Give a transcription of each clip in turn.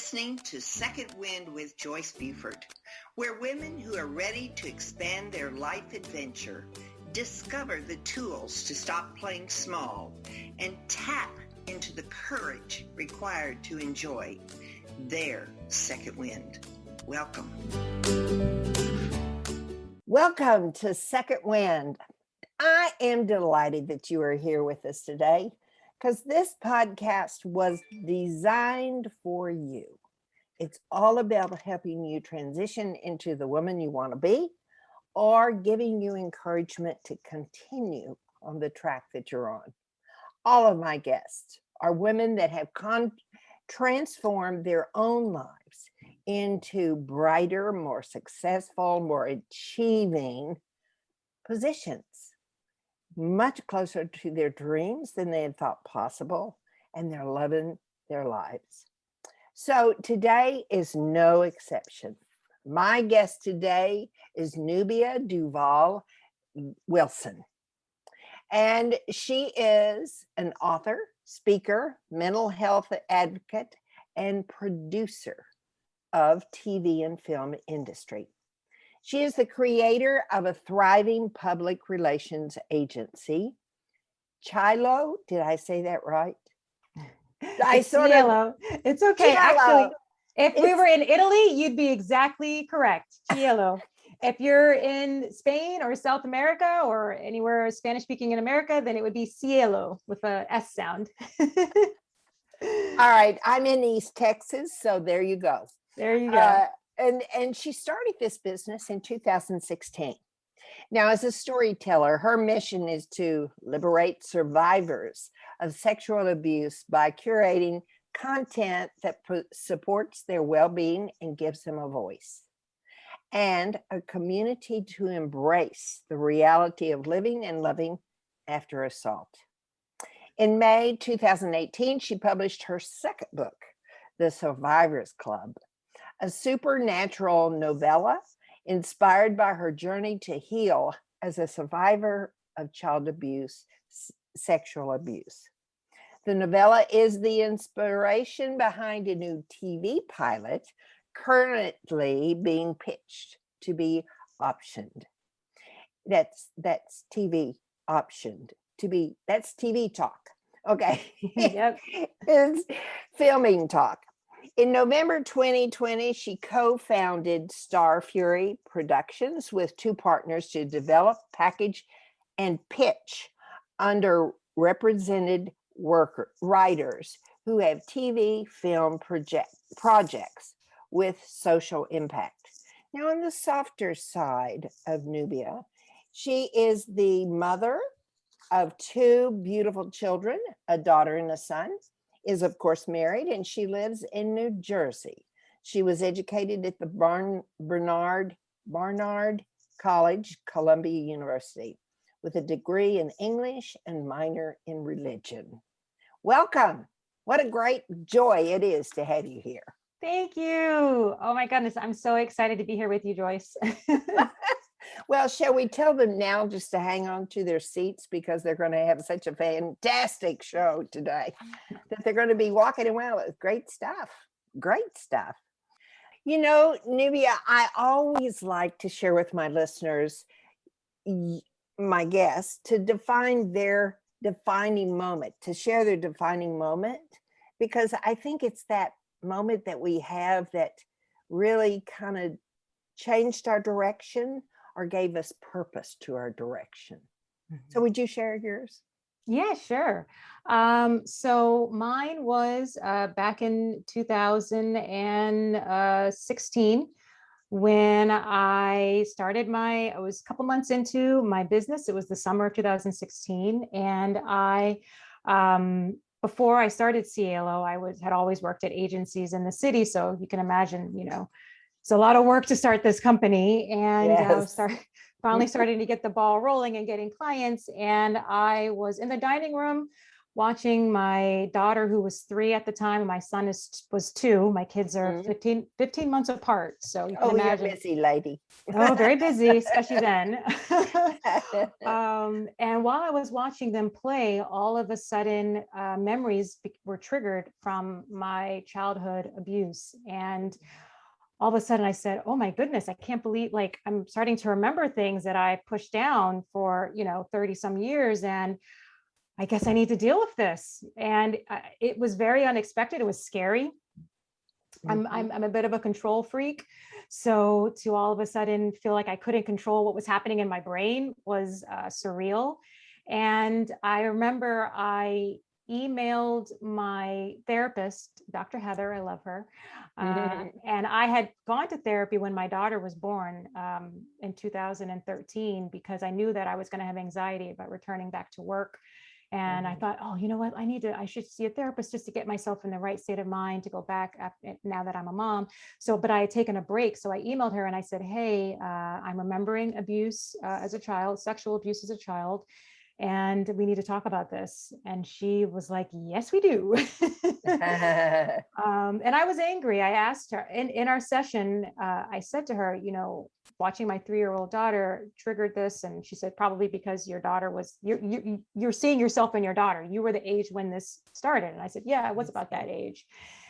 listening to Second Wind with Joyce Buford, where women who are ready to expand their life adventure discover the tools to stop playing small and tap into the courage required to enjoy their second wind. Welcome. Welcome to Second Wind. I am delighted that you are here with us today because this podcast was designed for you. It's all about helping you transition into the woman you want to be or giving you encouragement to continue on the track that you're on. All of my guests are women that have transformed their own lives into brighter, more successful, more achieving positions, much closer to their dreams than they had thought possible, and they're loving their lives. So today is no exception. My guest today is Nubia DuVall Wilson. And she is an author, speaker, mental health advocate, and producer of TV and film industry. She is the creator of a thriving public relations agency, Chilo. Did I say that right? It's okay. Chilo. Actually, if we were in Italy, you'd be exactly correct. Chilo. If you're in Spain or South America or anywhere Spanish speaking in America, then it would be cielo with a S sound. All right. I'm in East Texas, so there you go. There you go. And she started this business in 2016. Now, as a storyteller, her mission is to liberate survivors of sexual abuse by curating content that supports their well-being and gives them a voice, and a community to embrace the reality of living and loving after assault. In May 2018, she published her second book, The Survivors Club, a supernatural novella inspired by her journey to heal as a survivor of child abuse, sexual abuse. The novella is the inspiration behind a new TV pilot currently being pitched to be optioned. That's TV optioned to be, that's TV talk. Okay. Yep. It's filming talk. In November 2020, she co-founded Starfury Productions with two partners to develop, package, and pitch underrepresented writers who have TV, film projects with social impact. Now, on the softer side of Nubia, she is the mother of two beautiful children, a daughter and a son, is of course married, and she lives in New Jersey. She was educated at the Barnard College, Columbia University, with a degree in English and minor in religion. Welcome. What a great joy it is to have you here. Thank you. Oh my goodness. I'm so excited to be here with you, Joyce. Well, shall we tell them now just to hang on to their seats because they're going to have such a fantastic show today that they're going to be walking around with great stuff. Great stuff. You know, Nubia, I always like to share with my listeners, my guests, to define their defining moment, to share their defining moment, because I think it's that moment that we have that really kind of changed our direction or gave us purpose to our direction. Mm-hmm. So would you share yours? Yeah, sure. So mine was back in 2016 when I started I was a couple months into my business. It was the summer of 2016. And before I started Cielo, had always worked at agencies in the city. So you can imagine, it's a lot of work to start this company, and yes. Finally starting to get the ball rolling and getting clients. And I was in the dining room watching my daughter, who was 3 at the time, and my son was 2. My kids are 15 months apart. So you can imagine. You're a busy lady. Oh, very busy, especially then. And while I was watching them play, all of a sudden, memories were triggered from my childhood abuse. And all of a sudden I said, oh my goodness, I can't believe, like, I'm starting to remember things that I pushed down for, 30 some years. And I guess I need to deal with this. And it was very unexpected. It was scary. I'm a bit of a control freak. So to all of a sudden feel like I couldn't control what was happening in my brain was surreal. And I remember I emailed my therapist, Dr. Heather, I love her. And I had gone to therapy when my daughter was born in 2013, because I knew that I was going to have anxiety about returning back to work. And I thought, oh, you know what? I should see a therapist just to get myself in the right state of mind to go back now that I'm a mom. So, but I had taken a break. So I emailed her and I said, hey, I'm remembering abuse as a child, sexual abuse as a child, and we need to talk about this. And she was like, yes, we do. And I was angry. I asked her in our session, I said to her, watching my 3-year-old daughter triggered this. And she said, probably because your daughter was, you're seeing yourself in your daughter. You were the age when this started. And I said, yeah, I was about that age.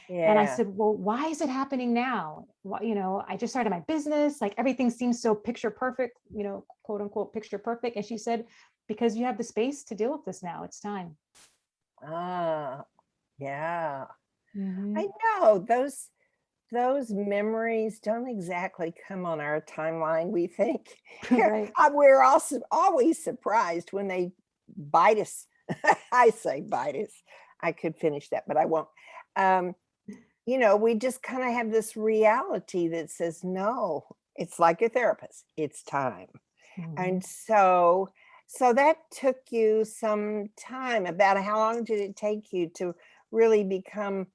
Yeah. And I said, well, why is it happening now? Well, I just started my business. Like everything seems so picture perfect, quote unquote, picture perfect. And she said, because you have the space to deal with this now. It's time. Yeah. I know those memories don't exactly come on our timeline, we think. Right. We're also always surprised when they bite us. I say bite us. I could finish that, but I won't. We just kind of have this reality that says, no, it's like your therapist. It's time. And so that took you some time. About how long did it take you to really become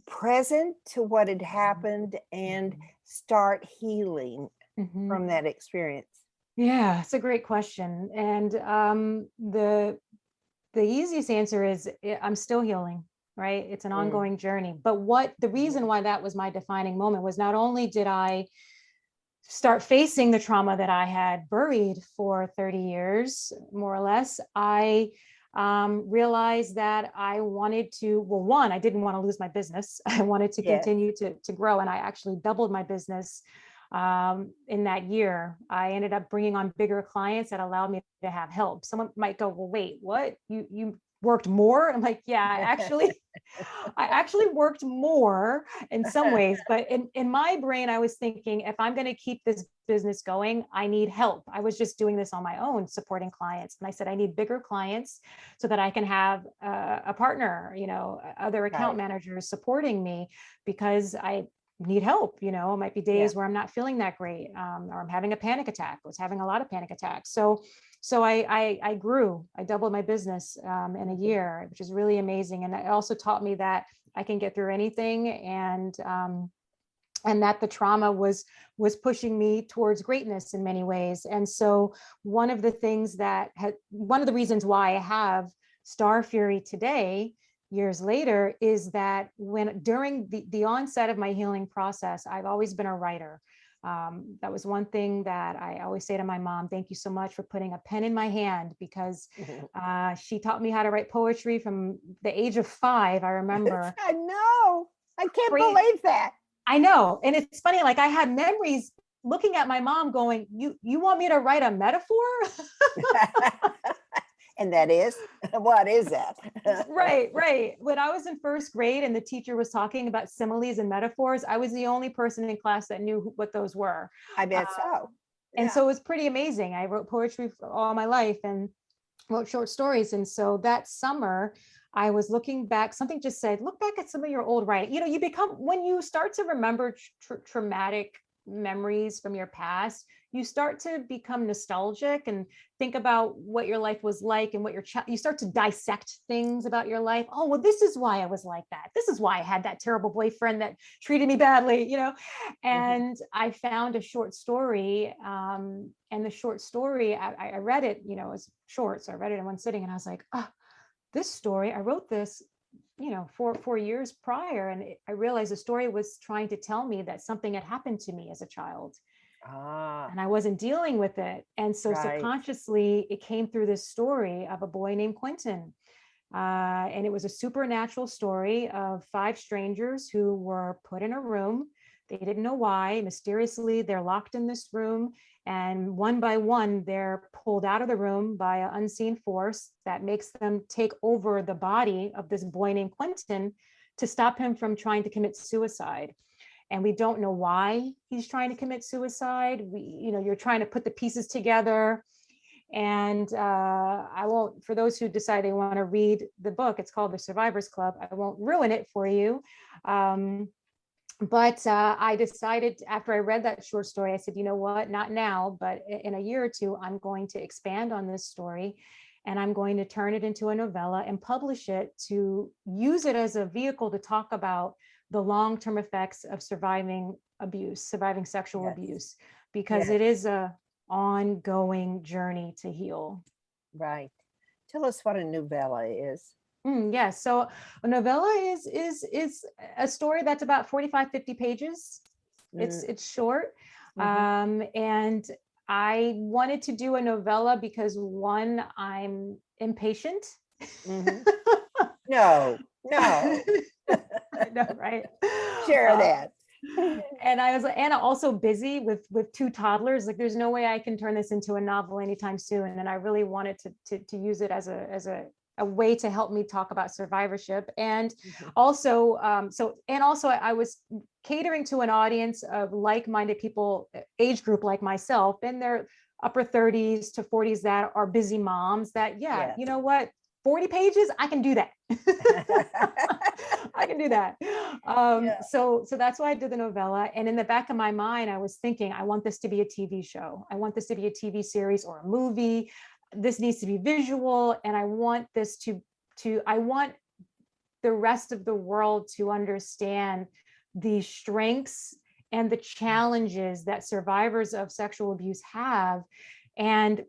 present to what had happened and start healing from that experience? Yeah, it's a great question. And the easiest answer is I'm still healing, right? It's an ongoing journey. But the reason why that was my defining moment was not only did I start facing the trauma that I had buried for 30 years, more or less, I realized that I wanted to, well, one, I didn't want to lose my business. I wanted to continue to grow. And I actually doubled my business in that year. I ended up bringing on bigger clients that allowed me to have help. Someone might go, well, wait, what? You worked more? I'm like, yeah, I actually worked more in some ways, but in my brain, I was thinking, if I'm going to keep this business going, I need help. I was just doing this on my own, supporting clients. And I said, I need bigger clients so that I can have a partner, other account managers supporting me, because I need help. It might be days where I'm not feeling that great, or I'm having a panic attack. I was having a lot of panic attacks. So I grew. I doubled my business in a year, which is really amazing. And it also taught me that I can get through anything, and that the trauma was pushing me towards greatness in many ways. And so one of the reasons why I have Starfury today, years later, is that during the onset of my healing process, I've always been a writer. That was one thing that I always say to my mom, thank you so much for putting a pen in my hand, because she taught me how to write poetry from the age of 5. I remember. I know. I can't believe that. I know. And it's funny, like I had memories looking at my mom going, you want me to write a metaphor? And that is, what is that? Right. When I was in first grade and the teacher was talking about similes and metaphors, I was the only person in class that knew what those were. I bet so. Yeah. And so it was pretty amazing. I wrote poetry for all my life and wrote short stories. And so that summer, I was looking back, something just said, look back at some of your old writing. You become, when you start to remember traumatic memories from your past, you start to become nostalgic and think about what your life was like and what you start to dissect things about your life. Oh, well, this is why I was like that. This is why I had that terrible boyfriend that treated me badly, and I found a short story. And the short story, I read it, it was short. So I read it in one sitting and I was like, oh, this story, I wrote this, 4 years prior, and I realized the story was trying to tell me that something had happened to me as a child. And I wasn't dealing with it. And so Right. subconsciously, it came through this story of a boy named Quentin. And it was a supernatural story of 5 strangers who were put in a room. They didn't know why. Mysteriously, they're locked in this room. And one by one, they're pulled out of the room by an unseen force that makes them take over the body of this boy named Quentin to stop him from trying to commit suicide. And we don't know why he's trying to commit suicide. You're trying to put the pieces together. And I won't, for those who decide they want to read the book, it's called The Survivors Club. I won't ruin it for you. But I decided after I read that short story, I said, you know what, not now, but in a year or two, I'm going to expand on this story, and I'm going to turn it into a novella and publish it to use it as a vehicle to talk about the long-term effects of surviving sexual Yes. abuse, because Yes. it is a ongoing journey to heal. Right. Tell us what a novella is. Yes. So a novella is a story that's about 45, 50 pages. It's short. And I wanted to do a novella because, one, I'm impatient. No. I know, right? Share that. And I was, and I'm also busy with 2 toddlers. Like, there's no way I can turn this into a novel anytime soon. And I really wanted to use it as a way to help me talk about survivorship. And also, I was catering to an audience of like-minded people, age group like myself, in their upper 30s to 40s, that are busy moms that, Yes. you know what, 40 pages, I can do that. I can do that. So that's why I did the novella. And in the back of my mind, I was thinking, I want this to be a TV show. I want this to be a TV series or a movie. This needs to be visual. And I want this I want the rest of the world to understand the strengths and the challenges that survivors of sexual abuse have. And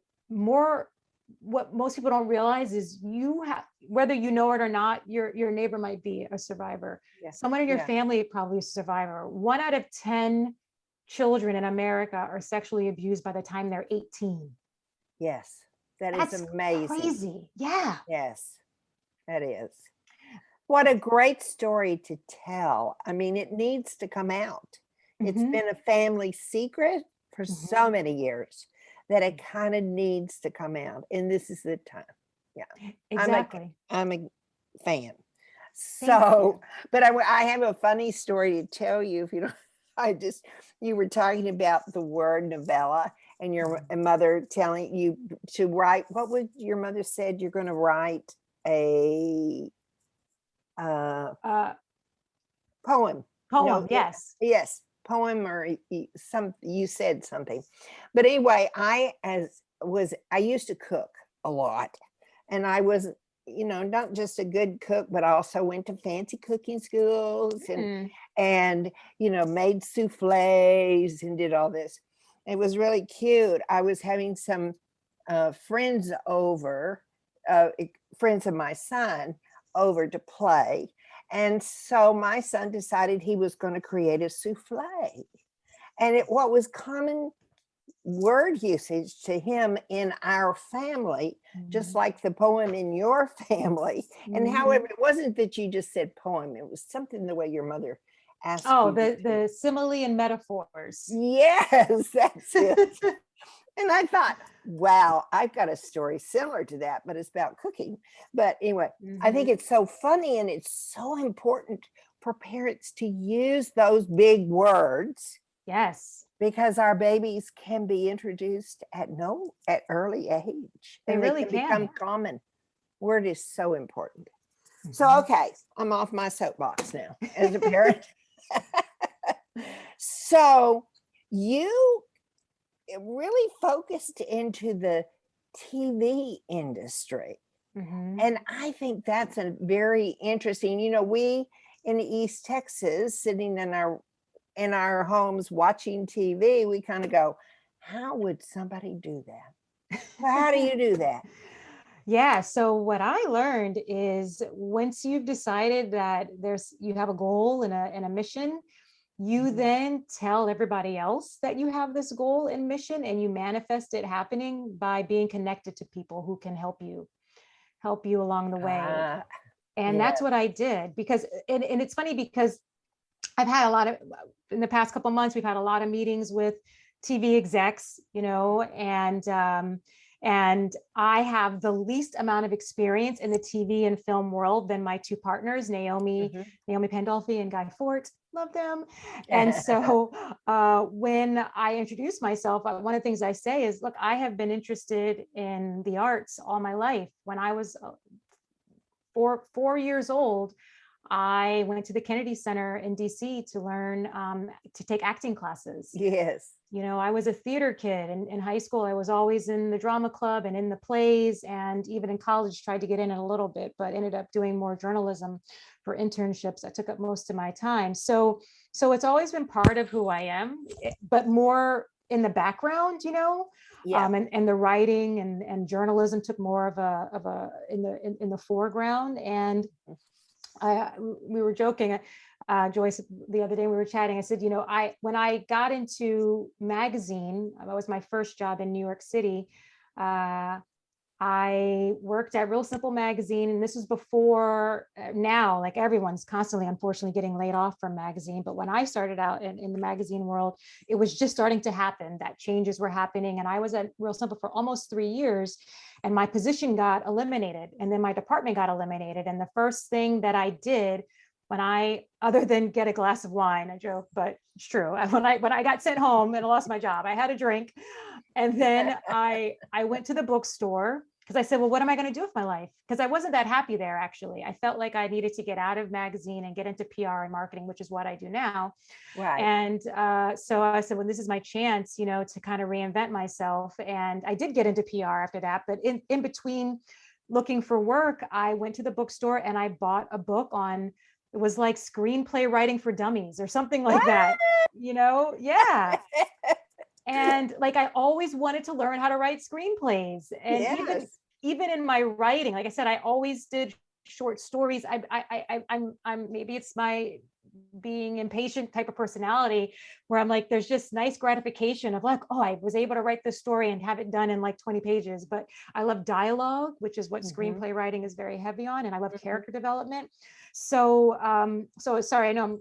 what most people don't realize is you have, whether you know it or not, your neighbor might be a survivor. Yeah. Someone in your family probably is a survivor. 1 out of 10 children in America are sexually abused by the time they're 18. Yes. That's amazing. Crazy. Yeah. Yes, that is. What a great story to tell. I mean, it needs to come out. It's been a family secret for so many years that it kind of needs to come out. And this is the time. Yeah. Exactly. I'm a fan. So, but I have a funny story to tell you. If you don't, you were talking about the word novella and your mother telling you to write. What would your mother said? You're going to write a poem. Poem, yes. Yes, poem, or you said something. But anyway, I used to cook a lot, and I was, not just a good cook, but I also went to fancy cooking schools and made souffles and did all this. It was really cute. I was having some friends over, friends of my son over to play. And so my son decided he was going to create a souffle. And what was common word usage to him in our family, just like the poem in your family. And however, it wasn't that you just said poem, it was something the way your mother asked you the simile and metaphors. Yes, that's it. And I thought, wow, I've got a story similar to that, but it's about cooking. But anyway, I think it's so funny, and it's so important for parents to use those big words. Yes. Because our babies can be introduced at early age. They really can become common. Word is so important. So, okay, I'm off my soapbox now as a parent. So you really focused into the TV industry. And I think that's a very interesting, we in East Texas, sitting in our homes watching TV, we kind of go, how would somebody do that? Well, how do you do that? Yeah. So what I learned is once you've decided that you have a goal and a mission, you then tell everybody else that you have this goal and mission, and you manifest it happening by being connected to people who can help you along the way. Ah, And yeah. that's what I did, because, and it's funny because I've had a lot of, in the past couple of months, we've had a lot of meetings with TV execs, and I have the least amount of experience in the TV and film world than my two partners, Naomi Pandolfi and Guy Fort. Love them. And so when I introduce myself, one of the things I say is, look, I have been interested in the arts all my life. When I was 4 years old, I went to the Kennedy Center in DC to learn to take acting classes. Yes. I was a theater kid, and in high school, I was always in the drama club and in the plays, and even in college, tried to get in it a little bit, but ended up doing more journalism for internships. That took up most of my time. So it's always been part of who I am, but more in the background, Yeah. and the writing and journalism took more of a in the foreground. And we were joking, Joyce, the other day we were chatting. I said, when I got into magazine, that was my first job in New York City. I worked at Real Simple magazine, and this was before, now, like, everyone's constantly, unfortunately, getting laid off from magazine. But when I started out in the magazine world, it was just starting to happen, that changes were happening. And I was at Real Simple for almost 3 years, and my position got eliminated, and then my department got eliminated. And the first thing that I did other than get a glass of wine, I joke, but it's true. When I got sent home and I lost my job, I had a drink. And then I went to the bookstore, because I said, well, what am I going to do with my life? Because I wasn't that happy there, actually. I felt like I needed to get out of magazine and get into PR and marketing, which is what I do now. Right. And so I said, well, this is my chance, to kind of reinvent myself. And I did get into PR after that. But in between looking for work, I went to the bookstore and I bought a book on, it was like screenplay writing for dummies or something like that, Yeah. And like, I always wanted to learn how to write screenplays. And Yes. even in my writing, like I said, I always did short stories. I'm maybe it's my being impatient type of personality, where I'm like, there's just nice gratification of like, oh, I was able to write this story and have it done in like 20 pages. But I love dialogue, which is what screenplay writing is very heavy on. And I love character development. So sorry, I know I'm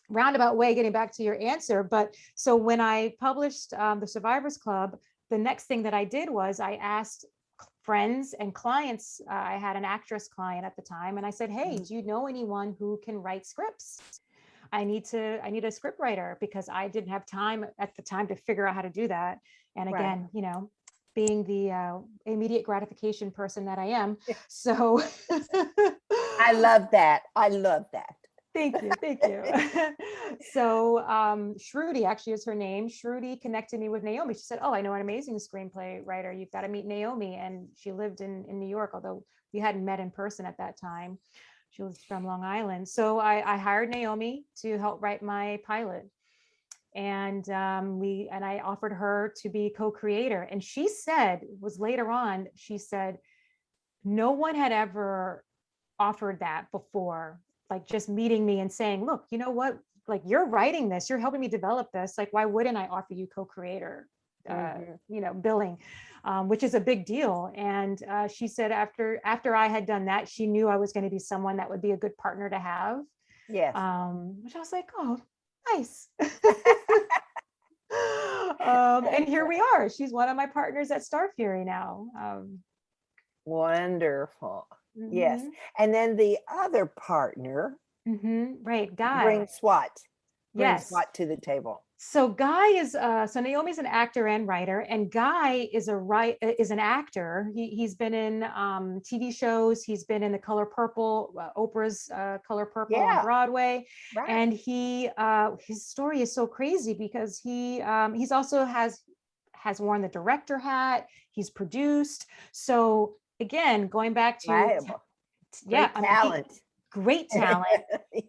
roundabout way getting back to your answer. But so when I published the Survivors Club, the next thing that I did was I asked friends and clients. I had an actress client at the time, and I said, hey, do you know anyone who can write scripts? I need a script writer, because I didn't have time at the time to figure out how to do that. And again, being the immediate gratification person that I am. So I love that. I love that. Thank you. So Shruti, actually is her name. Shruti connected me with Naomi. She said, oh, I know an amazing screenplay writer. You've got to meet Naomi. And she lived in New York, although we hadn't met in person at that time. She was from Long Island. So I hired Naomi to help write my pilot. And I offered her to be co-creator. And she said, she said, no one had ever offered that before. Like, just meeting me and saying, look, you know what, like, you're writing this, you're helping me develop this. Like, why wouldn't I offer you co-creator, billing, which is a big deal. And she said after I had done that, she knew I was going to be someone that would be a good partner to have. Yes. Which I was like, oh, nice. And here we are. She's one of my partners at Starfury now. Wonderful. Yes. And then the other partner, right, Guy, brings what? Yes. What to the table? So Guy is so Naomi's an actor and writer, and Guy is an actor. He's been in TV shows. He's been in The Color Purple, Oprah's Color Purple on Broadway. Right. And his story is so crazy because he's also has worn the director hat. He's produced. So again, going back to great talent.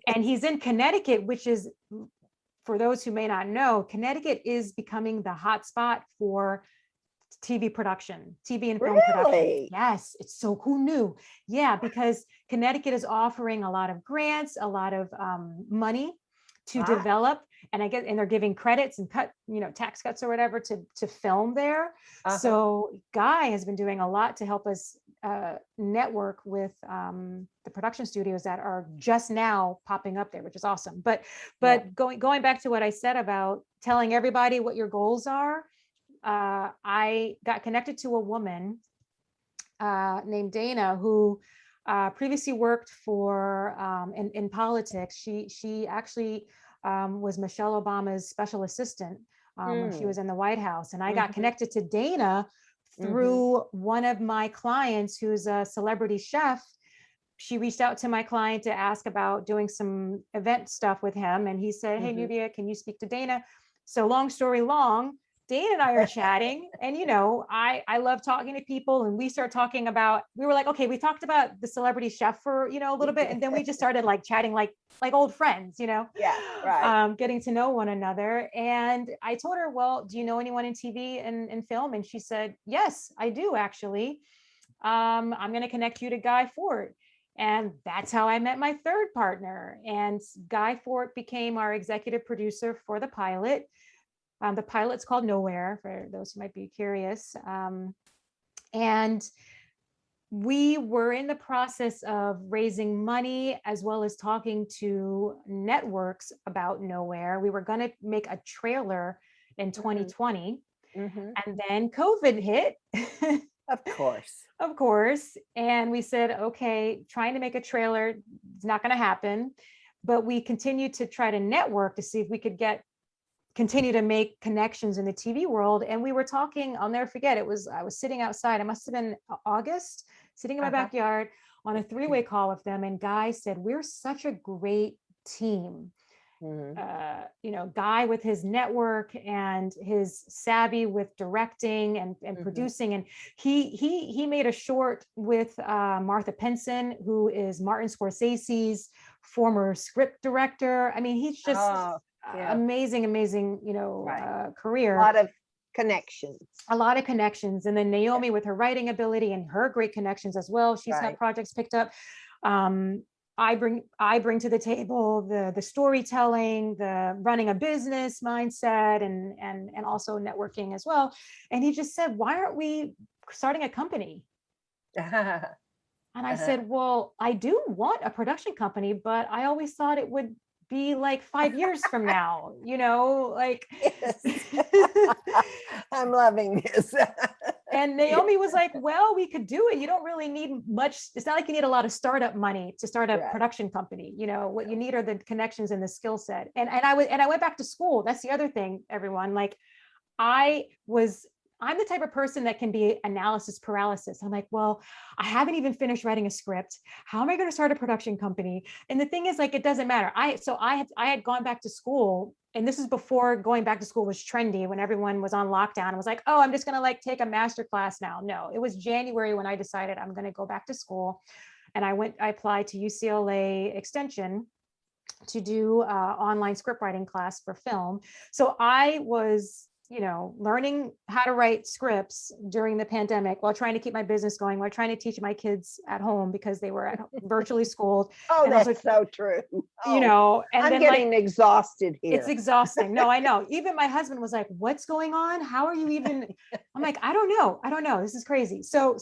And he's in Connecticut, which is, for those who may not know, Connecticut is becoming the hot spot for TV production, TV and film production. Really? Yes, it's so, who knew? Yeah, because Connecticut is offering a lot of grants, a lot of money to develop, and they're giving credits and tax cuts or whatever to film there. So Guy has been doing a lot to help us network with the production studios that are just now popping up there, which is awesome. But going back to what I said about telling everybody what your goals are, I got connected to a woman named Dana who previously worked for in politics. She actually was Michelle Obama's special assistant when she was in the White House. And I got connected to Dana through one of my clients who's a celebrity chef. She reached out to my client to ask about doing some event stuff with him. And he said, hey, Nubia, can you speak to Dana? So long story long, Dana and I are chatting, and I love talking to people, and we start talking about, we were like, okay, we talked about the celebrity chef for a little bit, and then we just started like chatting like old friends, Yeah, right. getting to know one another. And I told her, well, do you know anyone in TV and film? And she said, yes, I do actually. I'm going to connect you to Guy Fort. And that's how I met my third partner. And Guy Fort became our executive producer for the pilot. The pilot's called Nowhere, for those who might be curious. And we were in the process of raising money as well as talking to networks about Nowhere. We were going to make a trailer in 2020, and then COVID hit. Of course. Of course. And we said, okay, trying to make a trailer is not going to happen. But we continued to try to network to see if we could continue to make connections in the TV world. And we were talking, I'll never forget, I was sitting outside, it must have been August, sitting in my backyard on a three-way call with them. And Guy said, we're such a great team. Guy with his network and his savvy with directing and producing. And he made a short with Martha Penson, who is Martin Scorsese's former script director. I mean, he's just amazing career. A lot of connections. And then Naomi with her writing ability and her great connections as well. She's had projects picked up. I bring to the table the storytelling, the running a business mindset, and also networking as well. And he just said, why aren't we starting a company? And I said, well, I do want a production company, but I always thought it would be like 5 years from now, like. I'm loving this. And Naomi was like, well, we could do it. You don't really need much. It's not like you need a lot of startup money to start a production company. What you need are the connections and the skill set. And I went back to school. That's the other thing, everyone. Like I'm the type of person that can be analysis paralysis. I'm like, well, I haven't even finished writing a script. How am I going to start a production company? And the thing is, like, it doesn't matter. I had gone back to school, and this is before going back to school was trendy, when everyone was on lockdown. I was like, oh, I'm just going to take a master class now. No, it was January when I decided I'm going to go back to school. And I applied to UCLA Extension to do online script writing class for film. So I was learning how to write scripts during the pandemic while trying to keep my business going, while trying to teach my kids at home because they were virtually schooled. Oh, and that's so true. And I'm then getting exhausted here. It's exhausting. No, I know. Even my husband was like, what's going on? How are you even? I'm like, I don't know. This is crazy. So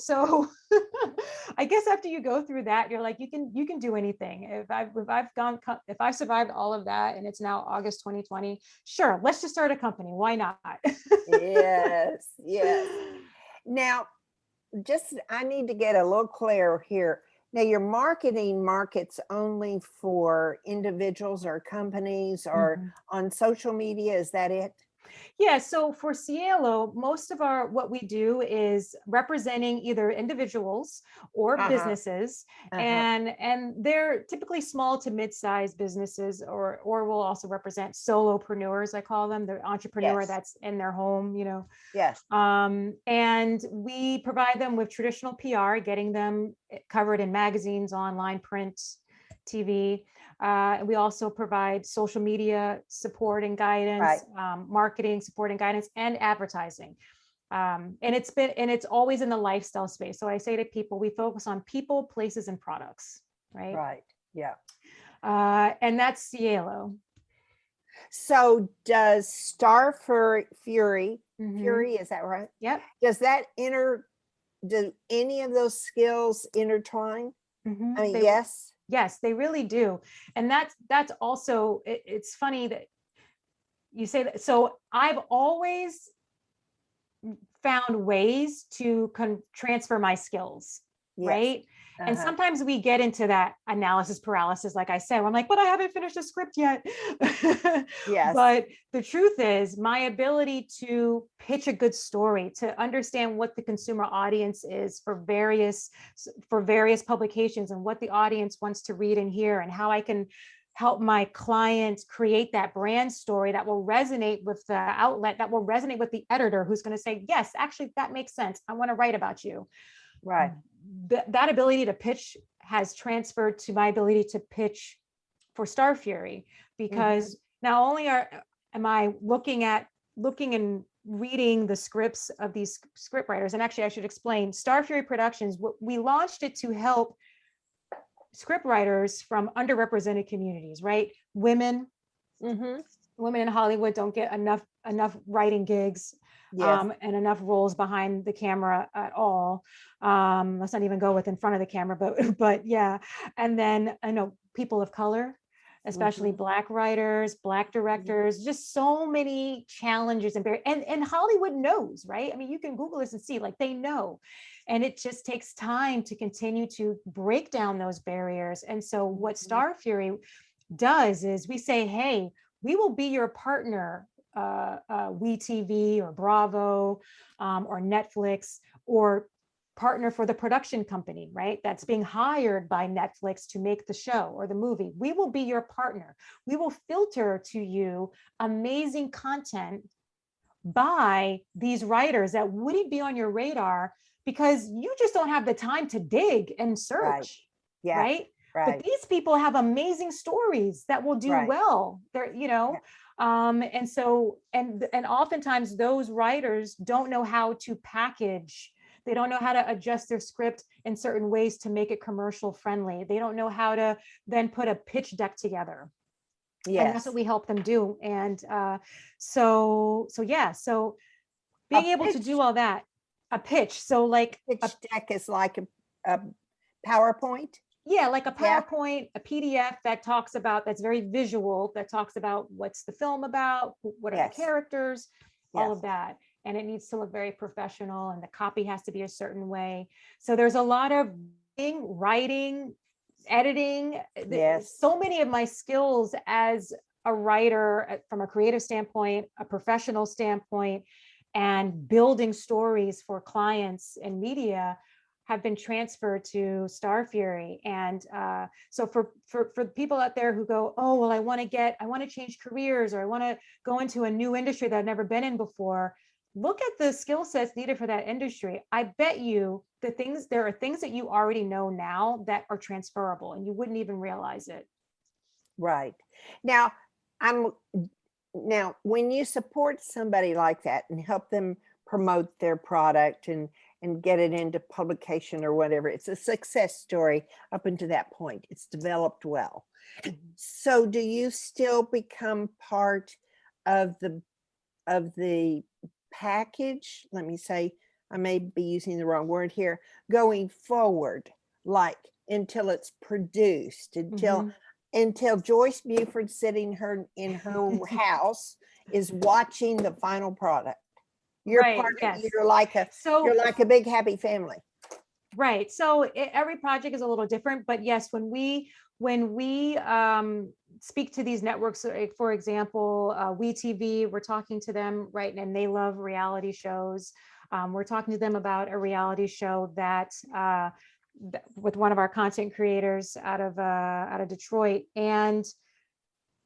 I guess after you go through that, you're like, you can do anything. If I've survived all of that, and it's now August 2020, sure, let's just start a company. Why not? Yes. Now, I need to get a little clear here. Now, your marketing markets only for individuals or companies or on social media. Is that it? Yeah. So for Cielo, most of what we do is representing either individuals or businesses, and they're typically small to mid-sized businesses, or we'll also represent solopreneurs, I call them, the entrepreneur that's in their home, Yes. And we provide them with traditional PR, getting them covered in magazines, online, print, TV. We also provide social media support and guidance, marketing support and guidance, and advertising. And it's always in the lifestyle space. So I say to people, we focus on people, places, and products, right? Right. Yeah. And that's Cielo. So does Fury, Mhm. is that right? Yep. Does that do any of those skills intertwine? Mhm. I mean, yes. Yes, they really do. And that's also, it's funny that you say that. So I've always found ways to transfer my skills, Yes. right? And sometimes we get into that analysis paralysis, like I said, where I'm like, but I haven't finished the script yet. Yes. But the truth is, my ability to pitch a good story, to understand what the consumer audience is for various publications, and what the audience wants to read and hear, and how I can help my clients create that brand story that will resonate with the outlet, that will resonate with the editor, who's going to say, yes, actually, that makes sense. I want to write about you. Right. That ability to pitch has transferred to my ability to pitch for Starfury, because not only am I looking and reading the scripts of these script writers, and actually I should explain, Starfury Productions, we launched it to help script writers from underrepresented communities, right? Women in Hollywood don't get enough writing gigs. Yes. And enough roles behind the camera at all. Let's not even go with in front of the camera, but yeah. And then I know people of color, especially Black writers, Black directors, just so many challenges and Hollywood knows, right? I mean, you can Google this and see, like, they know. And it just takes time to continue to break down those barriers. And so what Starfury does is we say, hey, we will be your partner, WeTV or Bravo, or Netflix, or partner for the production company, right? That's being hired by Netflix to make the show or the movie. We will be your partner. We will filter to you amazing content by these writers that wouldn't be on your radar because you just don't have the time to dig and search, right? Yeah. Right? But these people have amazing stories that will do well. They're, and so, and oftentimes those writers don't know how to package. They don't know how to adjust their script in certain ways to make it commercial friendly. They don't know how to then put a pitch deck together. Yes. And that's what we help them do. And so being able to do all that, a pitch. So like pitch deck is like a PowerPoint. Yeah, like a PowerPoint, a PDF that's very visual, that talks about what's the film about, what are the characters, all of that. And it needs to look very professional, and the copy has to be a certain way. So there's a lot of writing, editing. So many of my skills as a writer, from a creative standpoint, a professional standpoint, and building stories for clients and media have been transferred to Starfury. And so for people out there who go, oh, well, I want to change careers, or I want to go into a new industry that I've never been in before, look at the skill sets needed for that industry. I bet you there are things that you already know now that are transferable, and you wouldn't even realize it. Right. Now, when you support somebody like that and help them promote their product and get it into publication or whatever, it's a success story up until that point. It's developed well. So do you still become part of the package? Let me say, I may be using the wrong word here, going forward, like until it's produced, until Joyce Buford sitting in her house is watching the final product. You're part of, you're like a big happy family. Right. So every project is a little different, but yes, when we speak to these networks, for example, WeTV, we're talking to them, right, and they love reality shows. We're talking to them about a reality show that with one of our content creators out of Detroit, and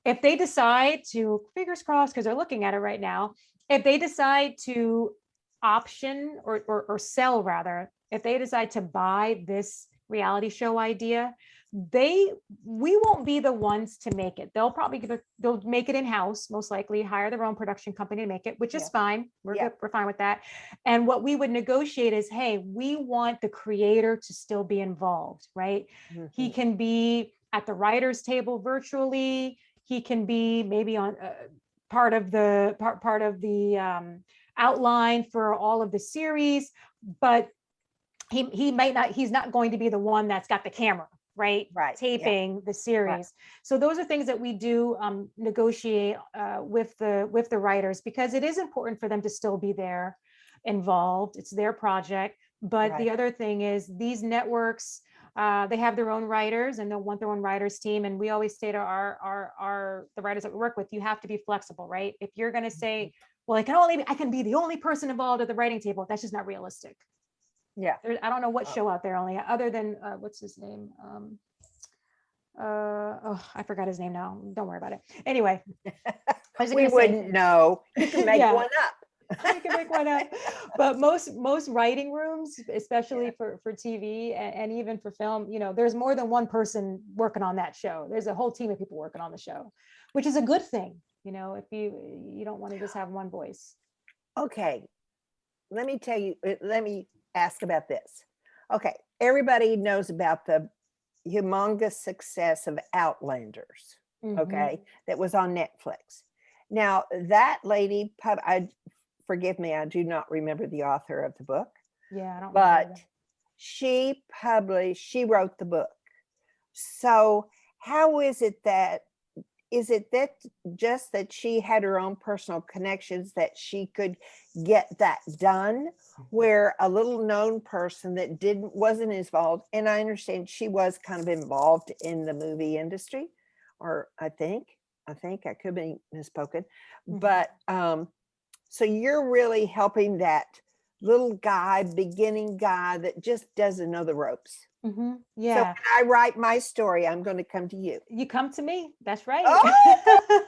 if they decide to, fingers crossed, because they're looking at it right now, if they decide to option or sell, rather, if they decide to buy this reality show idea, we won't be the ones to make it. They'll make it in-house, most likely hire their own production company to make it, which is fine. We're good. We're fine with that. And what we would negotiate is, hey, we want the creator to still be involved, right? He can be at the writer's table virtually. He can be maybe on part of the outline for all of the series, but he might not, he's not going to be the one that's got the camera, right? Taping the series. So those are things that we do negotiate with the writers, because it is important for them to still be there involved. It's their project. But the other thing is, these networks, they have their own writers, and they'll want their own writers team. And we always say to the writers that we work with, you have to be flexible, right? If you're going to say, well, I can be the only person involved at the writing table, that's just not realistic. I don't know what show out there only, other than what's his name? I forgot his name now. Don't worry about it. Anyway, we wouldn't know. You can make one up. I can make one up. But most writing rooms, especially for TV and even for film, there's more than one person working on that show. There's a whole team of people working on the show, which is a good thing. If you don't want to just have one voice. Okay, let me ask about this. Okay, everybody knows about the humongous success of Outlanders. Okay, that was on Netflix. Now that lady, forgive me, I do not remember the author of the book. Yeah, I don't. But she wrote the book. So how is it that just that she had her own personal connections that she could get that done, where a little known person that wasn't involved, and I understand she was kind of involved in the movie industry, or I think I could be misspoken, but so you're really helping that little beginning guy that just doesn't know the ropes. Yeah. So when I write my story, I'm going to come to you. You come to me. That's right. Oh!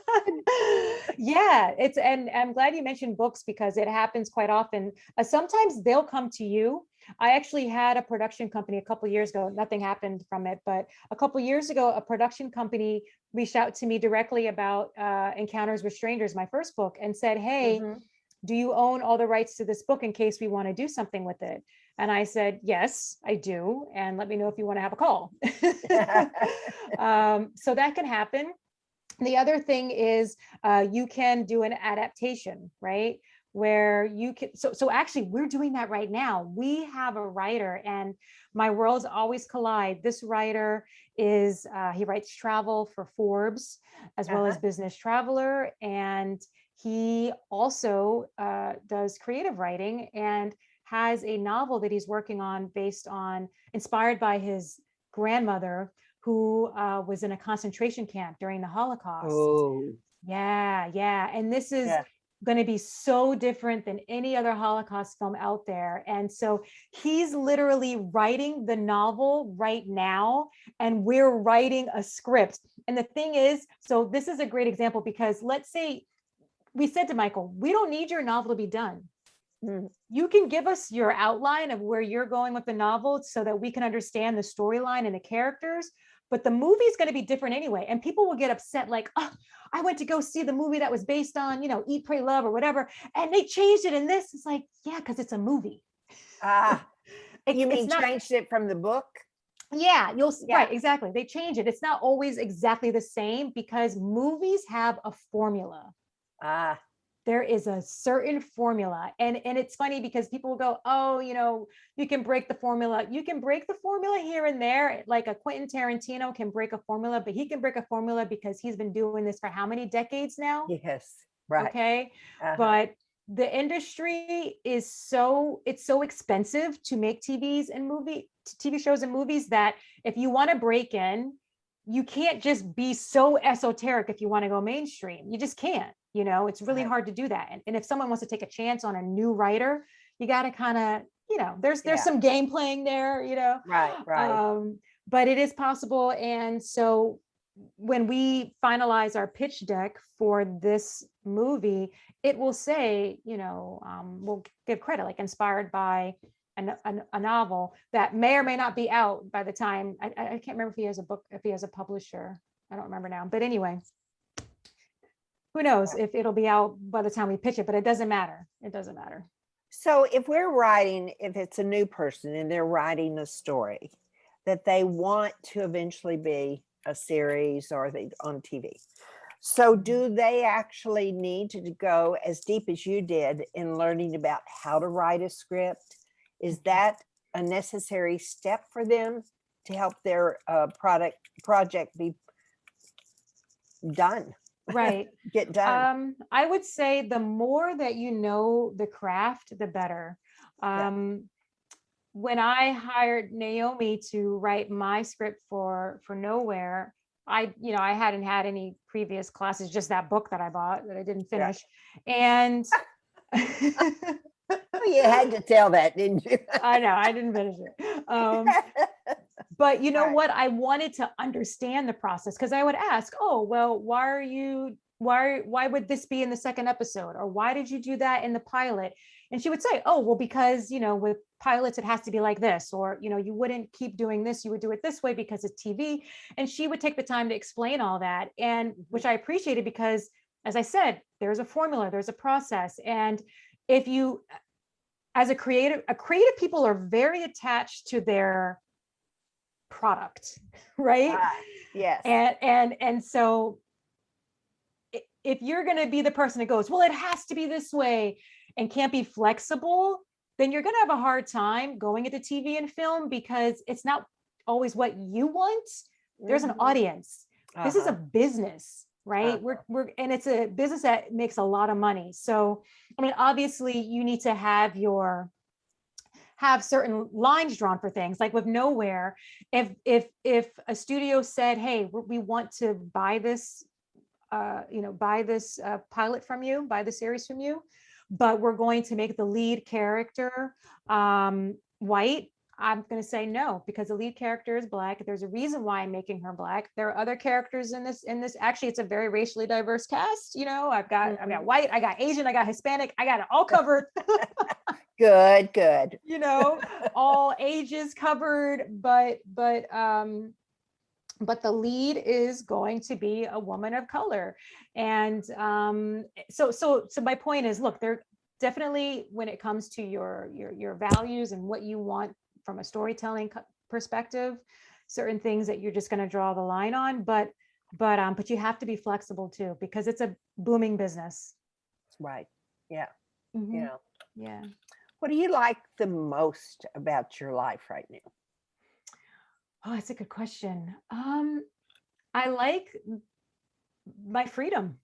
Yeah. And I'm glad you mentioned books, because it happens quite often. Sometimes they'll come to you. I actually had a production company a couple of years ago. Nothing happened from it, but a couple of years ago, a production company reached out to me directly about Encounters with Strangers, my first book, and said, hey, do you own all the rights to this book in case we want to do something with it? And I said, yes, I do. And let me know if you want to have a call. So that can happen. The other thing is you can do an adaptation, right? Where you can, so actually we're doing that right now. We have a writer, and my worlds always collide. This writer is, he writes travel for Forbes, as well as Business Traveler. And he also does creative writing, and has a novel that he's working on inspired by his grandmother, who was in a concentration camp during the Holocaust. Oh. Yeah. And this is going to be so different than any other Holocaust film out there. And so he's literally writing the novel right now, and we're writing a script. And the thing is, so this is a great example, because let's say we said to Michael, we don't need your novel to be done. You can give us your outline of where you're going with the novel so that we can understand the storyline and the characters, but the movie is going to be different anyway. And people will get upset, like, oh, I went to go see the movie that was based on, Eat, Pray, Love or whatever, and they changed it in this. It's like, yeah, because it's a movie. You mean changed it from the book? Yeah, right, exactly. They change it. It's not always exactly the same, because movies have a formula. There is a certain formula. And it's funny, because people will go, oh, you can break the formula. You can break the formula here and there. Like a Quentin Tarantino can break a formula, but he can break a formula because he's been doing this for how many decades now? Yes, right. Okay. But the industry is it's so expensive to make TV shows and movies, that if you want to break in, you can't just be so esoteric if you want to go mainstream. You just can't. It's really hard to do that. And if someone wants to take a chance on a new writer, you got to kind of, there's some game playing there, Right. But it is possible. And so when we finalize our pitch deck for this movie, it will say, we'll give credit, like inspired by a novel that may or may not be out by the time, I can't remember if he has a book, if he has a publisher. I don't remember now, but anyway, who knows if it'll be out by the time we pitch it, but it doesn't matter. It doesn't matter. So if we're writing, if it's a new person and they're writing a story that they want to eventually be a series or on TV. So do they actually need to go as deep as you did in learning about how to write a script? Is that a necessary step for them to help their project be done? Right. Get done. I would say the more that you know the craft, the better. When I hired Naomi to write my script for Nowhere, I hadn't had any previous classes, just that book that I bought that I didn't finish. And you had to tell that, didn't you? I know, I didn't finish it. But you know what? I wanted to understand the process, because I would ask, oh, well, why would this be in the second episode? Or why did you do that in the pilot? And she would say, oh, well, because, with pilots, it has to be like this, or, you wouldn't keep doing this. You would do it this way because it's TV. And she would take the time to explain all that. And which I appreciated, because as I said, there's a formula, there's a process. And if you, as a creative people are very attached to their product, right? Yes. And so if you're going to be the person that goes, well, it has to be this way and can't be flexible, then you're going to have a hard time going into TV and film, because it's not always what you want. There's an audience. This is a business, right? And it's a business that makes a lot of money. So, I mean, obviously you need to have certain lines drawn for things. Like with Nowhere, if a studio said, hey, we want to buy this pilot from you, buy the series from you, but we're going to make the lead character white, I'm going to say no, because the lead character is Black. There's a reason why I'm making her Black. There are other characters in this. Actually, it's a very racially diverse cast. I've got white, I got Asian, I got Hispanic, I got it all covered. Good. All ages covered, but the lead is going to be a woman of color. And so my point is, look, there definitely, when it comes to your values and what you want from a storytelling perspective, certain things that you're just going to draw the line on, but you have to be flexible too, because it's a booming business. Right. Yeah. Mm-hmm. Yeah. What do you like the most about your life right now? Oh, that's a good question. I like my freedom.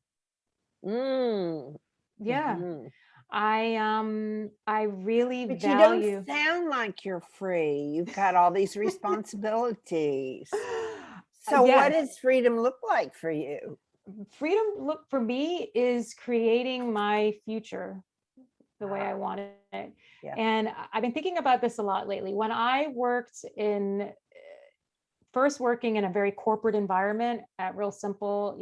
Yeah. Mm-hmm. I really but value. You don't sound like you're free. You've got all these responsibilities. So yes. What does freedom look like for you? Freedom for me is creating my future the way I want it. Yeah. And I've been thinking about this a lot lately. When I first working in a very corporate environment at Real Simple,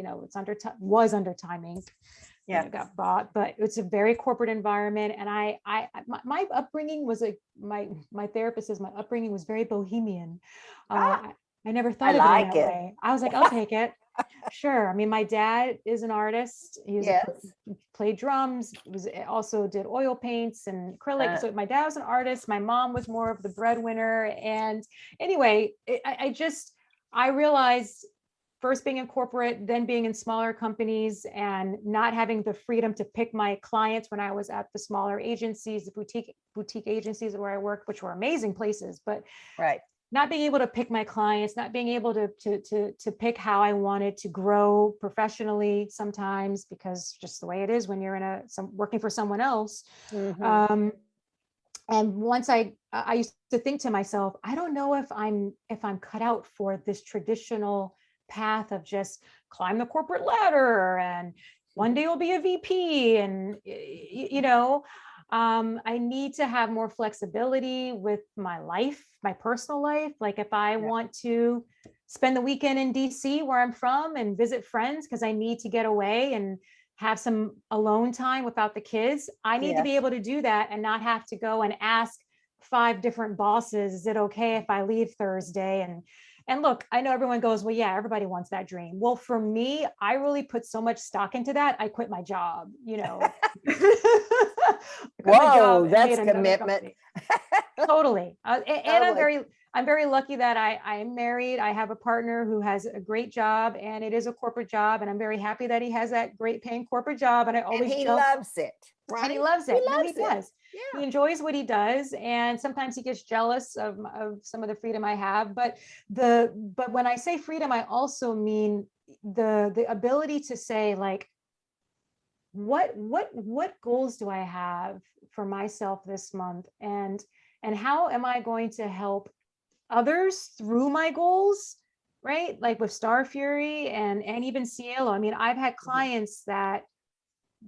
was under timing. Yeah, it got bought, but it's a very corporate environment. And my upbringing was my therapist says my upbringing was very bohemian. I never thought of it that way. I was like, I'll take it. Sure. I mean, my dad is an artist. He played drums. Also did oil paints and acrylic. So my dad was an artist. My mom was more of the breadwinner. And anyway, I realized, first being in corporate, then being in smaller companies, and not having the freedom to pick my clients when I was at the smaller agencies, the boutique agencies where I worked, which were amazing places, but not being able to pick my clients, not being able to pick how I wanted to grow professionally sometimes, because just the way it is when you're working for someone else. Mm-hmm. And once I used to think to myself, I don't know if I'm cut out for this traditional path of just climb the corporate ladder and one day you'll be a VP, and I need to have more flexibility with my life, my personal life. Like if I want to spend the weekend in DC where I'm from and visit friends because I need to get away and have some alone time without the kids, I need to be able to do that and not have to go and ask 5 different bosses. Is it okay if I leave Thursday? And look, I know everyone goes, well, yeah, everybody wants that dream. Well, for me, I really put so much stock into that. I quit my job, you know. Whoa, that's commitment. Totally. And Totally. I'm very lucky that I am married. I have a partner who has a great job, and it is a corporate job. And I'm very happy that he has that great paying corporate job. And I always he joke, loves it, right? and he loves it. He No, he loves it. does. Yeah. He enjoys what he does. And sometimes he gets jealous of some of the freedom I have. But when I say freedom, I also mean the ability to say, like, what goals do I have for myself this month? And how am I going to help others through my goals, right? Like with Starfury and even Cielo. I mean, I've had clients that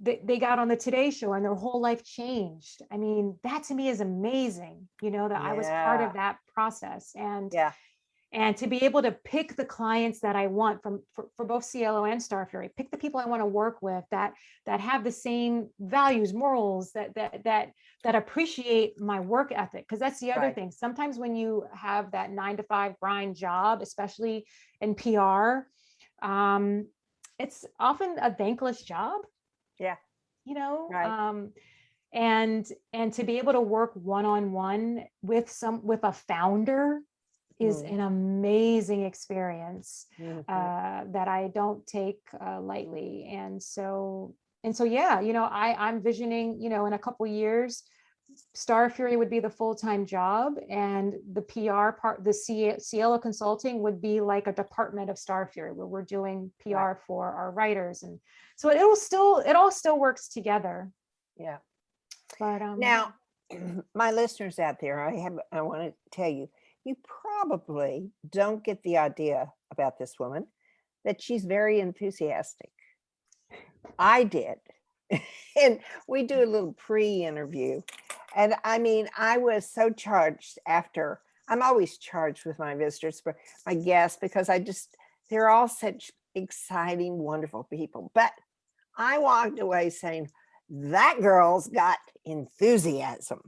they got on the Today Show and their whole life changed. I mean, that to me is amazing, you know, that I was part of that process. And and to be able to pick the clients that I want for both Cielo and Starfury, pick the people I want to work with that have the same values, morals, that appreciate my work ethic. Because that's the other thing. Sometimes when you have that 9-to-5 grind job, especially in PR, it's often a thankless job. Yeah. You know, and to be able to work one-on-one with a founder is an amazing experience that I don't take lightly. And so, yeah, you know, I'm visioning, you know, in a couple of years, Starfury would be the full-time job, and the PR part, the Cielo Consulting would be like a department of Starfury, where we're doing PR for our writers. And so it all still works together. Yeah. But now, my listeners out there, I want to tell you, you probably don't get the idea about this woman, that she's very enthusiastic. I did. And we do a little pre-interview. And I mean, I was so charged after. I'm always charged with my visitors, but my guests, because they're all such exciting, wonderful people. But I walked away saying, that girl's got enthusiasm.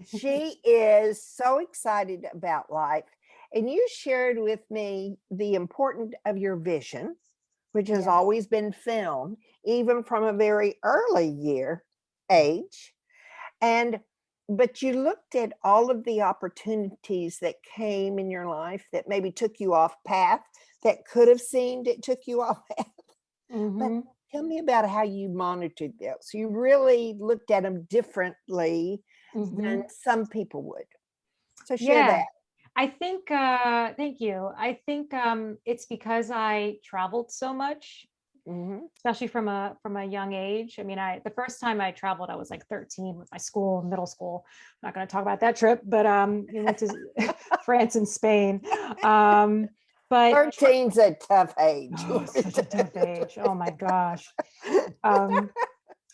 She is so excited about life. And you shared with me the importance of your vision, which has always been film, even from a very early age. But you looked at all of the opportunities that came in your life that maybe took you off path, that could have seemed it took you off path. But tell me about how you monitored those. You really looked at them differently than some people would. So share that. I think, thank you. I think it's because I traveled so much, especially from a young age. I mean, the first time I traveled, I was like 13 with my school, middle school. I'm not going to talk about that trip, but we went to France and Spain. But 13's a tough age. Oh, such a tough age. Oh my gosh.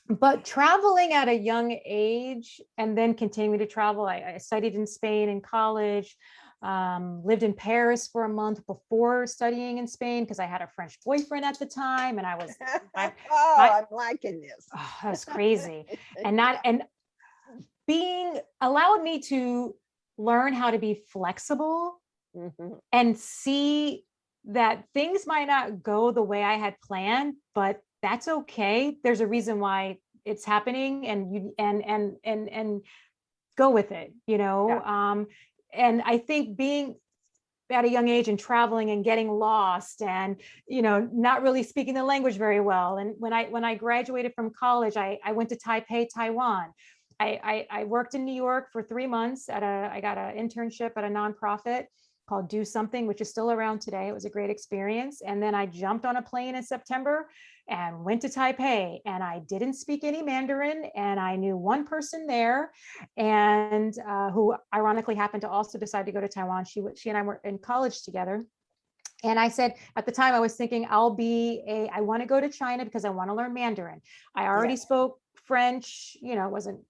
But traveling at a young age and then continuing to travel, I studied in Spain in college, lived in Paris for a month before studying in Spain because I had a French boyfriend at the time, and I was I'm liking this. Oh, that was crazy. And being allowed me to learn how to be flexible and see that things might not go the way I had planned, but that's okay. There's a reason why it's happening, and you and go with it, you know. And I think being at a young age and traveling and getting lost and, you know, not really speaking the language very well. And when I graduated from college, I went to Taipei, Taiwan. I worked in New York for 3 months I got an internship at a nonprofit called Do Something, which is still around today. It was a great experience. And then I jumped on a plane in September and went to Taipei, and I didn't speak any Mandarin, and I knew one person there, and who ironically happened to also decide to go to Taiwan. She and I were in college together. And I said, at the time I was thinking, I want to go to China because I want to learn Mandarin. I already spoke French, you know, it wasn't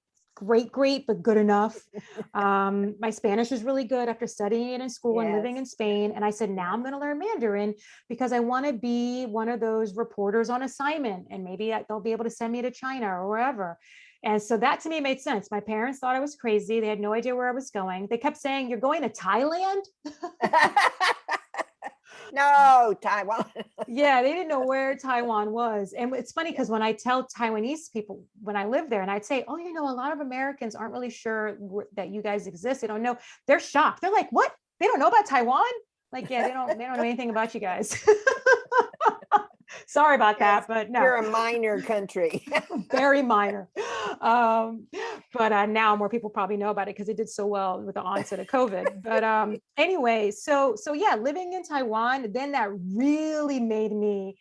great, but good enough. My Spanish was really good after studying it in school and living in Spain. And I said, now I'm going to learn Mandarin because I want to be one of those reporters on assignment, and maybe they'll be able to send me to China or wherever. And so that to me made sense. My parents thought I was crazy. They had no idea where I was going. They kept saying, "You're going to Thailand?" No, Taiwan. Yeah, they didn't know where Taiwan was. And it's funny because when I tell Taiwanese people when I live there and I'd say, "Oh, you know, a lot of Americans aren't really sure that you guys exist." They don't know. They're shocked. They're like, "What? They don't know about Taiwan?" Like, yeah, they don't know anything about you guys. Sorry about that, but no. You're a minor country. Very minor. But now more people probably know about it because it did so well with the onset of COVID. But anyway, so yeah, living in Taiwan, then that really made me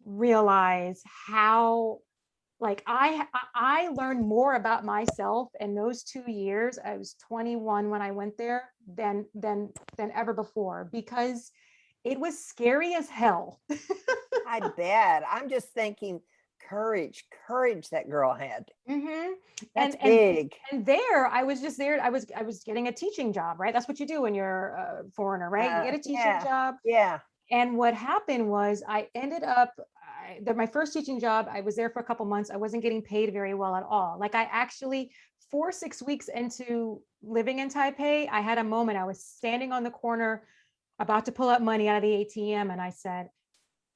realize how, like, I learned more about myself in those 2 years. I was 21 when I went there than ever before, because it was scary as hell. I bet. I'm just thinking courage that girl had. Mm-hmm. That's big. And there, I was just there. I was getting a teaching job, right? That's what you do when you're a foreigner, right? You get a teaching job. Yeah. And what happened was I ended up, my first teaching job, I was there for a couple months. I wasn't getting paid very well at all. Like, I actually, 6 weeks into living in Taipei, I had a moment. I was standing on the corner about to pull up money out of the ATM. And I said,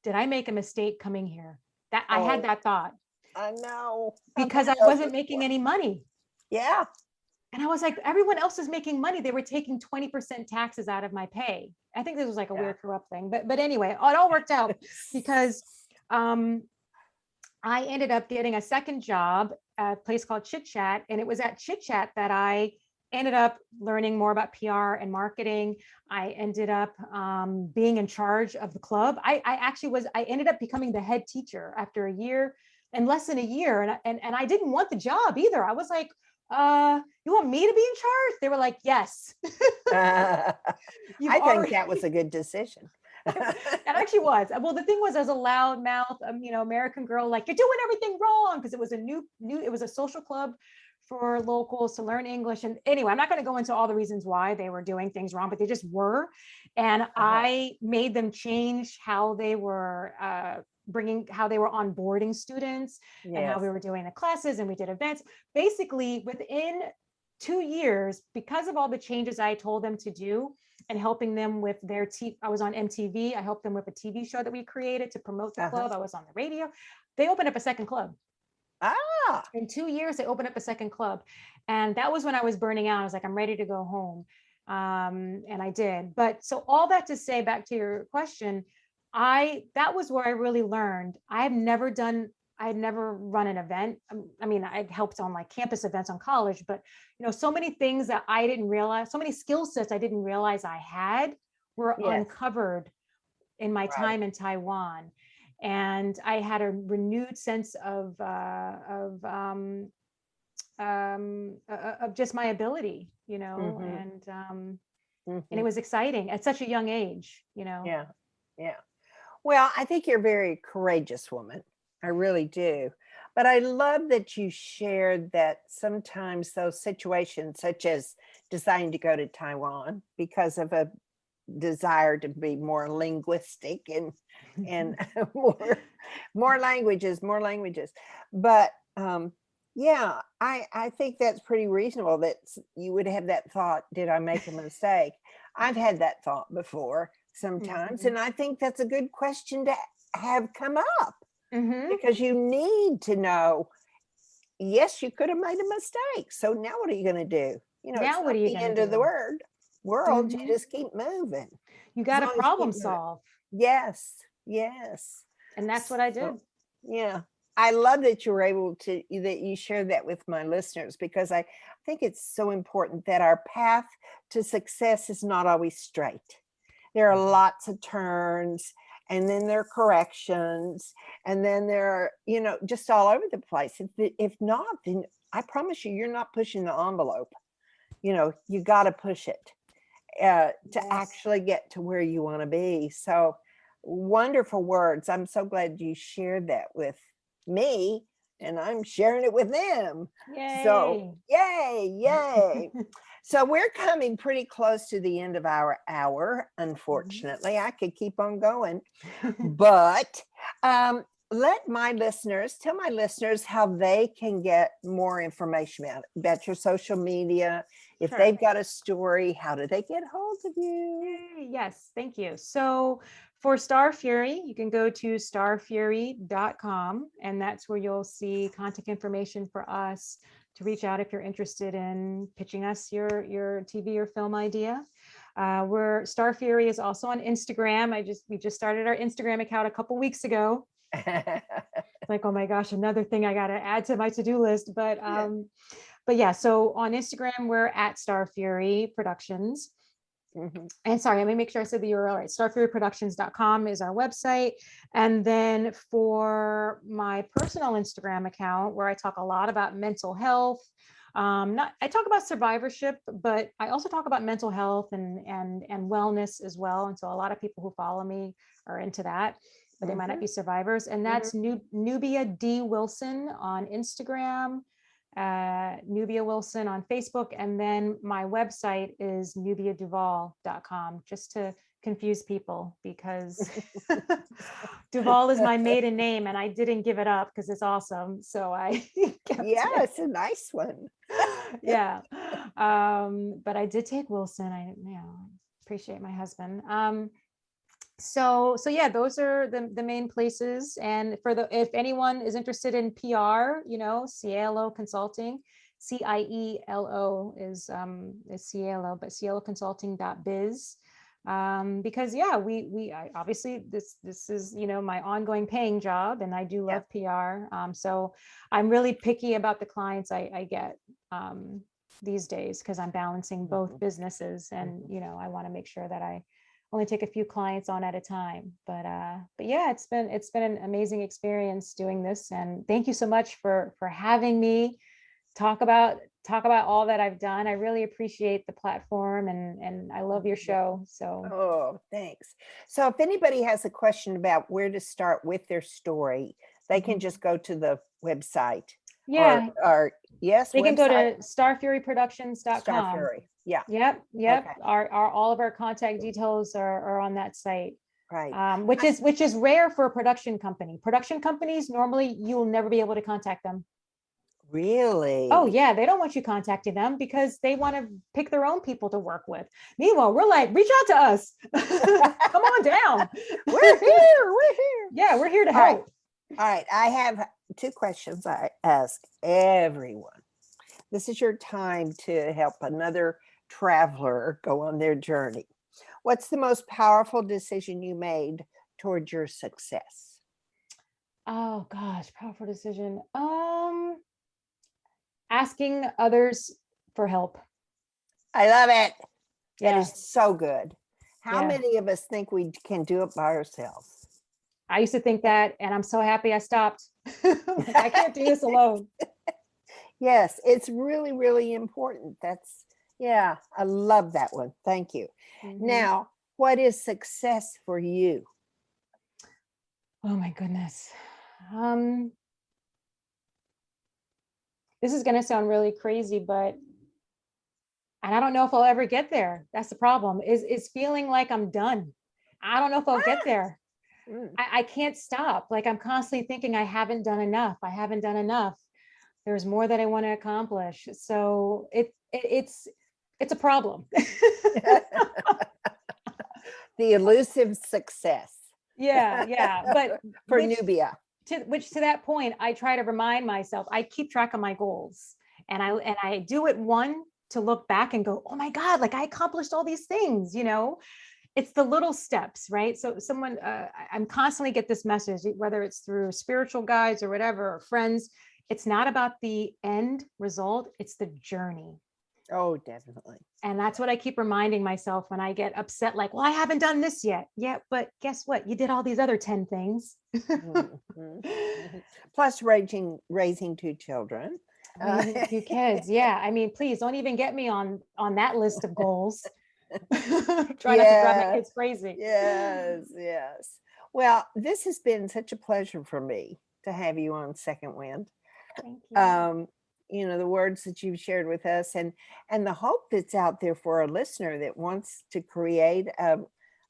did I make a mistake coming here? That I had that thought. I know. Because I wasn't making any money. Yeah. And I was like, everyone else is making money. They were taking 20% taxes out of my pay. I think this was like a weird corrupt thing, but anyway, it all worked out because I ended up getting a second job at a place called Chit Chat. And it was at Chit Chat that I ended up learning more about PR and marketing. I ended up being in charge of the club. I ended up becoming the head teacher after a year, and less than a year. And I didn't want the job either. I was like, you want me to be in charge? They were like, yes. I think that was a good decision. It actually was. Well, the thing was, as a loudmouth, American girl, like, you're doing everything wrong, because it was it was a social club for locals to learn English. And anyway, I'm not going to go into all the reasons why they were doing things wrong, but they just were. And I made them change how they were onboarding students and how we were doing the classes, and we did events. Basically, within 2 years, because of all the changes I told them to do and helping them with their I was on MTV. I helped them with a TV show that we created to promote the club. I was on the radio. They opened up a second club. In 2 years, they opened up a second club. And that was when I was burning out. I was like, I'm ready to go home. And I did. But so all that to say, back to your question, that was where I really learned. I had never run an event. I mean, I helped on like campus events on college, but so many things that I didn't realize, so many skill sets I didn't realize I had were uncovered in my time in Taiwan. And I had a renewed sense of just my ability, and it was exciting at such a young age, Yeah. Well, I think you're a very courageous woman. I really do. But I love that you shared that sometimes those situations, such as deciding to go to Taiwan because of a desire to be more linguistic and more languages. But I think that's pretty reasonable that you would have that thought, did I make a mistake? I've had that thought before sometimes. And I think that's a good question to have come up, because you need to know, yes, you could have made a mistake. So now what are you going to do? Now what are you going to do? End of the world. You just keep moving. You got to problem solve. Yes. And that's what I did. Yeah. I love that you were able to, that you shared that with my listeners, because I think it's so important that our path to success is not always straight. There are lots of turns, and then there are corrections, and then there are, just all over the place. If not, then I promise you're not pushing the envelope. You got to push it to actually get to where you want to be. So wonderful words. I'm so glad you shared that with me, and I'm sharing it with them. Yay. So yay. So we're coming pretty close to the end of our hour. Unfortunately, I could keep on going, but tell my listeners how they can get more information about your social media. If Sure. they've got a story, how do they get hold of you? Yay, yes, thank you. So for Starfury, you can go to starfury.com, and that's where you'll see contact information for us to reach out if you're interested in pitching us your TV or film idea. Starfury is also on Instagram. We just started our Instagram account a couple weeks ago. Like, oh my gosh, another thing I got to add to my to-do list. But yeah, so on Instagram, we're at Starfury Productions. Mhm. And sorry, let me make sure I said the URL right. Starfuryproductions.com is our website. And then for my personal Instagram account, where I talk a lot about mental health, I talk about survivorship, but I also talk about mental health and wellness as well. And so a lot of people who follow me are into that, but they might not be survivors. And that's Nubia D. Wilson on Instagram, Nubia Wilson on Facebook, and then my website is nubiaduval.com, just to confuse people, because Duval is my maiden name and I didn't give it up because it's awesome. So I it's a nice one. Yeah. But I did take Wilson. I appreciate my husband. So yeah, those are the main places. And if anyone is interested in PR, Cielo Consulting, CIELO is Cielo, but cieloconsulting.biz. Because I obviously this is, my ongoing paying job, and I do love PR. So I'm really picky about the clients I get these days, because I'm balancing both businesses, and I want to make sure that I only take a few clients on at a time. But yeah, it's been an amazing experience doing this, and thank you so much for having me talk about all that I've done. I really appreciate the platform, and I love your show. So thanks. So if anybody has a question about where to start with their story, they can just go to the website. Yeah. Or yes, they can go to starfuryproductions.com. Starfury. Yeah. Yep. Okay. All of our contact details are on that site. Right. Which is rare for a production company. Production companies, normally you will never be able to contact them. Really? Oh yeah, they don't want you contacting them because they want to pick their own people to work with. Meanwhile, we're like, reach out to us. Come on down. We're here. Yeah, we're here to help. All right. I have 2 questions I ask everyone. This is your time to help another traveler go on their journey. What's the most powerful decision you made toward your success? Oh gosh, powerful decision. Asking others for help. I love it. Yeah. That is so good. How Yeah. many of us think we can do it by ourselves? I used to think that, and I'm so happy I stopped. I can't do this alone. Yes, it's really, really important. I love that one. Thank you. Mm-hmm. Now, what is success for you? Oh my goodness. This is going to sound really crazy, and I don't know if I'll ever get there. That's the problem, is feeling like I'm done. I don't know if I'll get there. I can't stop. Like, I'm constantly thinking I haven't done enough. There's more that I want to accomplish. So it's a problem. The elusive success. Yeah. But for Nubia. To that point, I try to remind myself, I keep track of my goals, and I do it to look back and go, oh my God, like I accomplished all these things, It's the little steps, right? So I'm constantly get this message, whether it's through spiritual guides or whatever, or friends, it's not about the end result, it's the journey. Oh, definitely. And that's what I keep reminding myself when I get upset, like, well, I haven't done this yet. Yeah, but guess what? You did all these other 10 things. Plus raising 2 children. Raising 2 kids. Yeah. I mean, please don't even get me on that list of goals. Try not to drive my kids crazy. Yes. Well, this has been such a pleasure for me to have you on Second Wind. Thank you. The words that you've shared with us, and the hope that's out there for a listener that wants to create a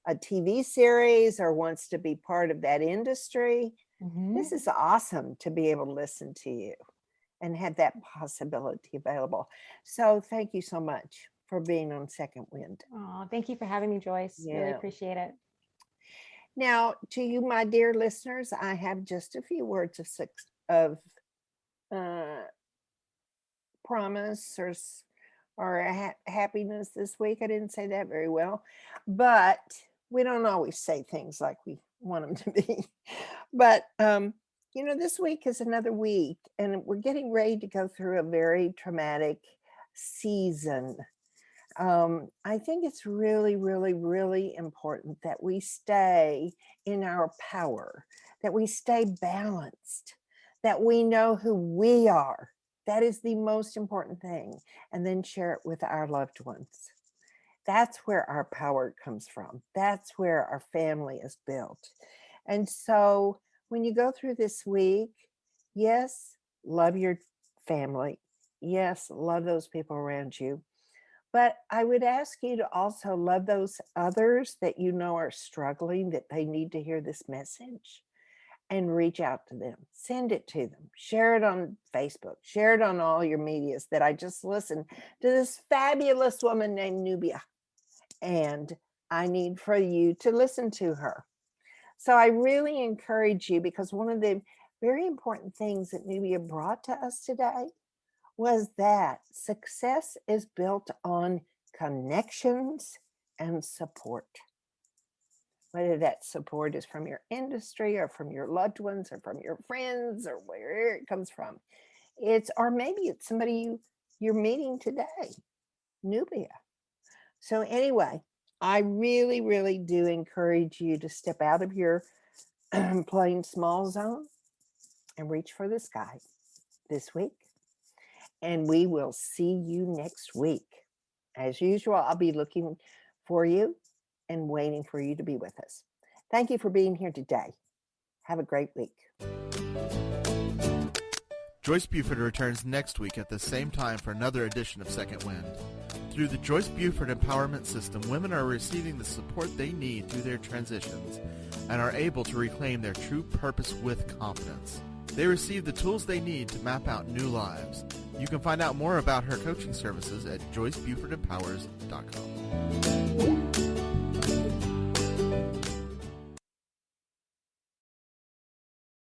TV series or wants to be part of that industry. This is awesome to be able to listen to you and have that possibility available. So thank you so much for being on Second Wind. Oh, thank you for having me, Joyce. Really Yeah. appreciate it. Now, to you, my dear listeners, I have just a few words of promise or happiness this week. I didn't say that very well, but we don't always say things like we want them to be. But this week is another week, and we're getting ready to go through a very traumatic season. I think it's really, really, really important that we stay in our power, that we stay balanced, that we know who we are. That is the most important thing. And then share it with our loved ones. That's where our power comes from. That's where our family is built. And so when you go through this week, yes, love your family. Yes, love those people around you. But I would ask you to also love those others that you know are struggling, that they need to hear this message, and reach out to them. Send it to them. Share it on Facebook. Share it on all your medias that I just listened to this fabulous woman named Nubia. And I need for you to listen to her. So I really encourage you, because one of the very important things that Nubia brought to us today was that success is built on connections and support. Whether that support is from your industry or from your loved ones or from your friends or where it comes from. Or maybe it's somebody you're meeting today, Nubia. So anyway, I really, really do encourage you to step out of your playing small zone and reach for the sky this week. And we will see you next week. As usual, I'll be looking for you and waiting for you to be with us. Thank you for being here today. Have a great week. Joyce Buford returns next week at the same time for another edition of Second Wind. Through the Joyce Buford Empowerment System, women are receiving the support they need through their transitions and are able to reclaim their true purpose with confidence. They receive the tools they need to map out new lives. You can find out more about her coaching services at joycebufordempowers.com.